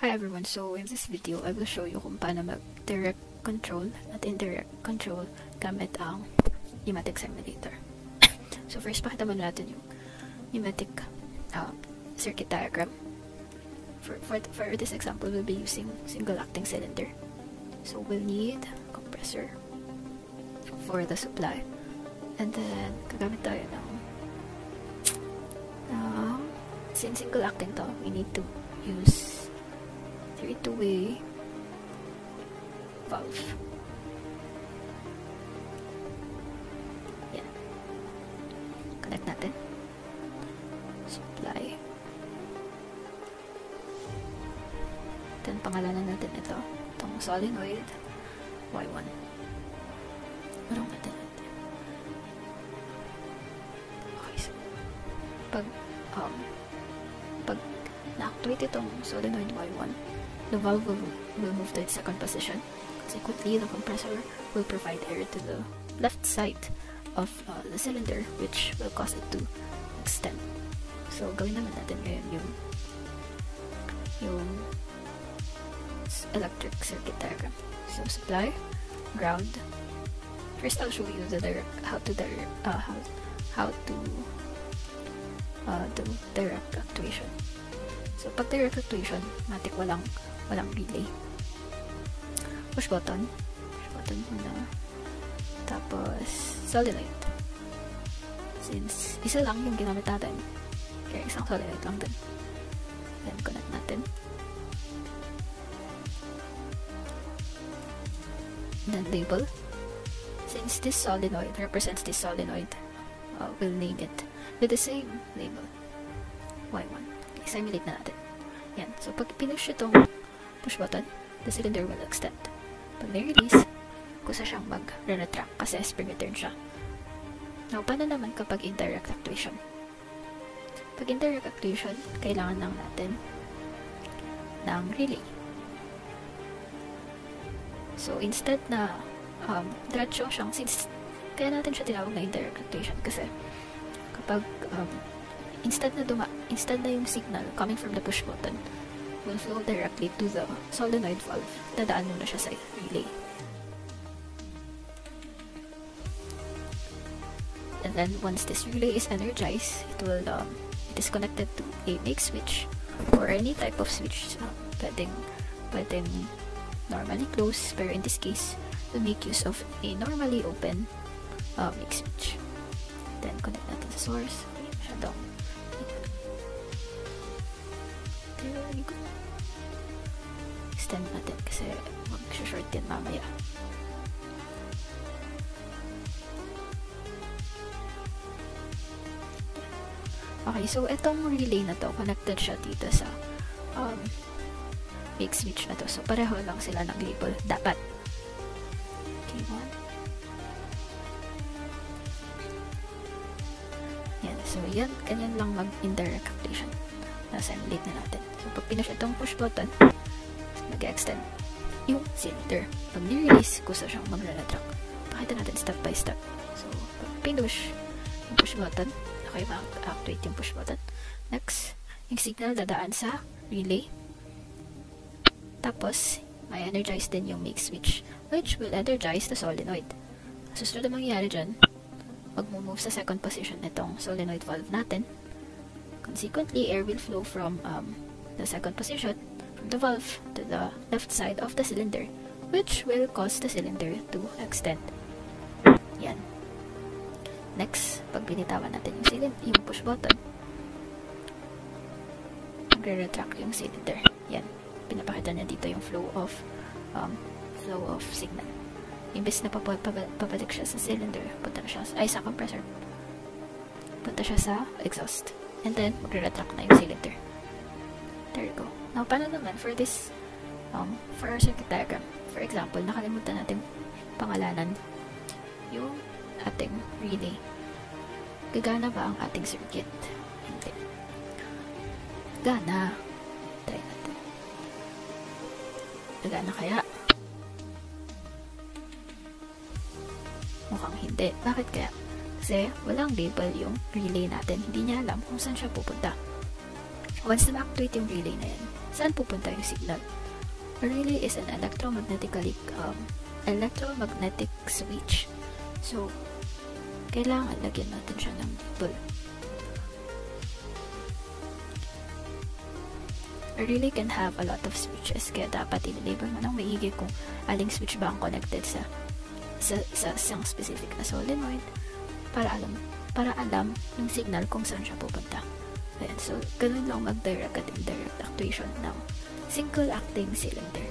Hi everyone, so in this video, I will show you kung paano mag-direct control at indirect control gamit ang pneumatic simulator. So first, pakita muna natin yung pneumatic circuit diagram. For this example, we'll be using single acting cylinder. So we'll need compressor for the supply. And then, gagamit tayo ng since single acting to, we need to use 3-way valve. Yan. Connect natin. Supply. Then pangalanan natin ito. Itong solenoid Y1. Marong natin. Okay, so pag na-activate itong solenoid Y1, the valve will move to its second position. Consequently, the compressor will provide air to the left side of the cylinder, which will cause it to extend. So, gawin naman natin ngayon yung electric circuit diagram. So, supply, ground. First, I'll show you how to do direct actuation. So, pag direct actuation, matik walang relay. Push button muna. Tapos, solenoid. Since isa lang yung ginamit natin, kaya isang solenoid lang din. Then, connect natin. Then, label. Since this solenoid represents this solenoid, we'll name it with the same label. Y1. Okay, simulate na natin. Yan. So, pag pinush itong push button, the cylinder will extend. Pag na-release, kusa siyang mag-retract kasi spring return siya. Now, paano naman kapag indirect actuation? Pag indirect actuation, kailangan lang natin ng relay. So, instead na diretso siyang, since kaya natin siya tinawag na indirect actuation kasi kapag instead na yung signal coming from the push button will flow directly to the solenoid valve, dadaan muna siya sa relay. And then once this relay is energized, it is connected to a make switch or any type of switch. Pwedeng normally close, pero in this case, we'll make use of a normally open make switch. Then connect natin sa source. Masyadong there you go. Extend natin kasi mag-short din mamaya. Okay, so itong relay na to, connected siya dito sa make switch na to. So pareho lang sila ng label. Dapat. Okay, one. Yan. So yan, ganyan lang mag-indirect actuation. Na-simulate na natin. So pag pinush itong push button, mag-extend yung cylinder. Pag ni-release, gusto siyang mag-retract. Pakita natin step by step. So pag pinush yung push button, okay, mag-activate yung push button. Next, yung signal dadaan sa relay. Tapos, may energize din yung make switch, which will energize the solenoid. Susunod na mangyayari dyan, mag-move sa second position nitong solenoid valve natin. Consequently, air will flow from the second position, from the valve to the left side of the cylinder, which will cause the cylinder to extend. Yan. Next, pag binitawan natin yung push button, magre-retract yung cylinder. Yan. Pinapakita niya dito yung flow of signal. Imbes na papabalik siya sa cylinder, punta na siya sa compressor. Punta siya sa exhaust. And then, magre-retract na yung cylinder. There you go. Now, paano naman for this, for our circuit diagram? For example, nakalimutan natin pangalanan yung ating relay. Gagana ba ang ating circuit? Hindi. Gana. Try natin. Gagana kaya? Mukhang hindi. Bakit kaya? Kasi walang label yung relay natin. Hindi niya alam kung saan siya pupunta. Once na ma-activate yung relay na yan, saan pupunta yung signal. A relay is an electromagnetic switch. So, kailangan lagyan natin siya ng label. A relay can have a lot of switches, kaya dapat i-label mo ng maigi kung aling switch ba ang connected sa isang specific na solenoid para alam ng signal kung saan siya pupunta. Ayan, so ganun lang mag-direct at indirect actuation ng single acting cylinder.